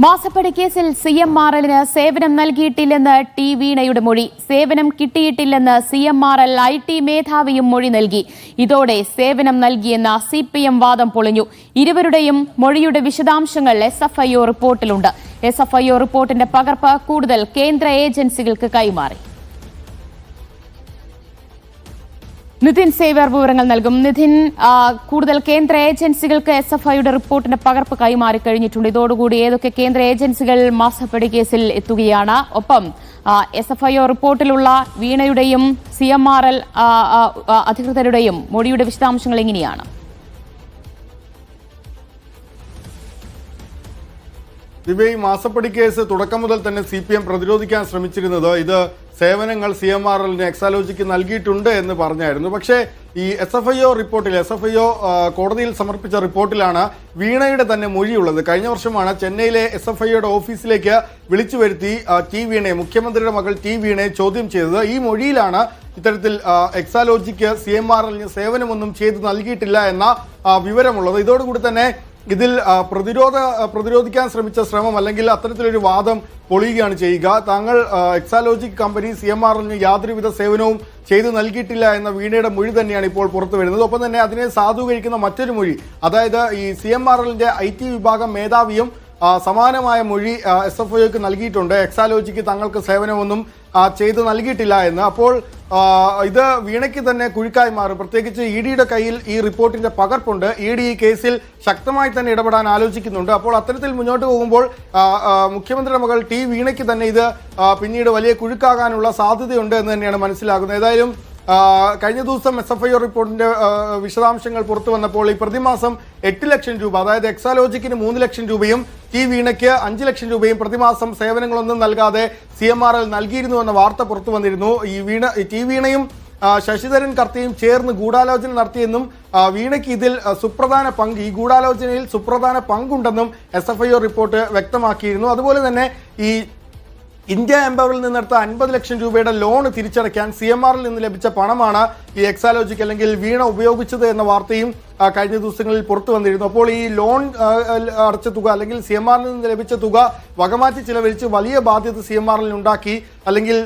മാസപ്പടി കേസിൽ CMRL-ന് സേവനം നൽകിയിട്ടില്ലെന്ന് ടി വീണയുടെ മൊഴി. സേവനം കിട്ടിയിട്ടില്ലെന്ന് CMRL IT മേധാവിയും മൊഴി നൽകി. ഇതോടെ സേവനം നൽകിയെന്ന CPM വാദം പൊളിഞ്ഞു. ഇരുവരുടെയും മൊഴിയുടെ വിശദാംശങ്ങൾ SFIO റിപ്പോർട്ടിലുണ്ട്. SFIO റിപ്പോർട്ടിന്റെ പകർപ്പ് കൂടുതൽ കേന്ദ്ര ഏജൻസികൾക്ക് കൈമാറി. നിതിൻ സേവ്യർ വിവരങ്ങൾ നൽകും. നിതിൻ, കൂടുതൽ കേന്ദ്ര ഏജൻസികൾക്ക് SFIയുടെ റിപ്പോർട്ടിന്റെ പകർപ്പ് കൈമാറി കഴിഞ്ഞിട്ടുണ്ട്. ഇതോടുകൂടി ഏതൊക്കെ കേന്ദ്ര ഏജൻസികൾ മാസപ്പടി കേസിൽ എത്തുകയാണ്? ഒപ്പം SFIO റിപ്പോർട്ടിലുള്ള വീണയുടെയും CMRL അധികൃതരുടെയും മൊഴിയുടെ വിശദാംശങ്ങൾ എങ്ങനെയാണ്? ദിവ്യ, മാസപ്പടി കേസ് തുടക്കം മുതൽ തന്നെ CPM പ്രതിരോധിക്കാൻ ശ്രമിച്ചിരുന്നത് ഇത് സേവനങ്ങൾ CMRL-ന് എക്സാലോജിക്ക് നൽകിയിട്ടുണ്ട് എന്ന് പറഞ്ഞായിരുന്നു. പക്ഷേ ഈ SFIO റിപ്പോർട്ടിൽ SFIO കോടതിയിൽ സമർപ്പിച്ച റിപ്പോർട്ടിലാണ് വീണയുടെ തന്നെ മൊഴിയുള്ളത്. കഴിഞ്ഞ വർഷമാണ് ചെന്നൈയിലെ SFIOയുടെ ഓഫീസിലേക്ക് വിളിച്ചു വരുത്തി ടി വീണയെ, മുഖ്യമന്ത്രിയുടെ മകൾ ടി വീണയെ ചോദ്യം ചെയ്തത്. ഈ മൊഴിയിലാണ് ഇത്തരത്തിൽ എക്സാലോജിക്ക് CMRL-ന് സേവനമൊന്നും ചെയ്ത് നൽകിയിട്ടില്ല എന്ന വിവരമുള്ളത്. ഇതോടുകൂടി തന്നെ ഇതിൽ പ്രതിരോധിക്കാൻ ശ്രമിച്ച ശ്രമം അല്ലെങ്കിൽ അത്തരത്തിലൊരു വാദം പൊളിയുകയാണ് ചെയ്യുക. താങ്കൾ എക്സാലോജിക് കമ്പനി CMRL-ന് യാതൊരുവിധ സേവനവും ചെയ്തു നൽകിയിട്ടില്ല എന്ന വീണയുടെ മൊഴി തന്നെയാണ് ഇപ്പോൾ പുറത്തു വരുന്നത്. ഒപ്പം തന്നെ അതിനെ സാധൂകരിക്കുന്ന മറ്റൊരു മൊഴി, അതായത് ഈ CMRL-ന്റെ IT വിഭാഗം മേധാവിയും സമാനമായ മൊഴി SFIOക്ക് നൽകിയിട്ടുണ്ട്. എക്സാലോജിക്ക് തങ്ങൾക്ക് സേവനമൊന്നും ചെയ്തു നൽകിയിട്ടില്ല എന്ന്. അപ്പോൾ ഇത് വീണയ്ക്ക് തന്നെ കുഴുക്കായി മാറും. പ്രത്യേകിച്ച് EDയുടെ കയ്യിൽ ഈ റിപ്പോർട്ടിന്റെ പകർപ്പുണ്ട്. ED ഈ കേസിൽ ശക്തമായി തന്നെ ഇടപെടാൻ ആലോചിക്കുന്നുണ്ട്. അപ്പോൾ അത്തരത്തിൽ മുന്നോട്ട് പോകുമ്പോൾ മുഖ്യമന്ത്രിയുടെ മകൾ ടി വീണയ്ക്ക് തന്നെ ഇത് പിന്നീട് വലിയ കുഴുക്കാകാനുള്ള സാധ്യതയുണ്ട് എന്ന് തന്നെയാണ് മനസ്സിലാകുന്നത്. ഏതായാലും കഴിഞ്ഞ ദിവസം SFIO റിപ്പോർട്ടിന്റെ വിശദാംശങ്ങൾ പുറത്തു വന്നപ്പോൾ ഈ പ്രതിമാസം 8 ലക്ഷം രൂപ, അതായത് എക്സാലോജിക്കിന് 3 ലക്ഷം രൂപയും ടി വീണയ്ക്ക് 5 ലക്ഷം രൂപയും പ്രതിമാസം സേവനങ്ങളൊന്നും നൽകാതെ CMRL നൽകിയിരുന്നു എന്ന വാർത്ത പുറത്തു വന്നിരുന്നു. ടി വീണയും ശശിധരൻ കർത്തയും ചേർന്ന് ഗൂഢാലോചന നടത്തിയെന്നും വീണയ്ക്ക് ഇതിൽ ഈ ഗൂഢാലോചനയിൽ സുപ്രധാന പങ്കുണ്ടെന്നും SFIO റിപ്പോർട്ട് വ്യക്തമാക്കിയിരുന്നു. അതുപോലെ തന്നെ ഈ ഇന്ത്യ എംപവറിൽ നിന്നെടുത്ത 50 ലക്ഷം രൂപയുടെ ലോൺ തിരിച്ചടയ്ക്കാൻ CMRL നിന്ന് ലഭിച്ച പണമാണ് ഈ എക്സാലോജിക് അല്ലെങ്കിൽ വീണ ഉപയോഗിച്ചത് എന്ന വാർത്തയും കഴിഞ്ഞ ദിവസങ്ങളിൽ പുറത്തു വന്നിരുന്നു. അപ്പോൾ ഈ ലോൺ അടച്ച തുക അല്ലെങ്കിൽ CMRL നിന്ന് ലഭിച്ച തുക വകമാറ്റി ചിലവഴിച്ച് വലിയ ബാധ്യത CMRL ഉണ്ടാക്കി അല്ലെങ്കിൽ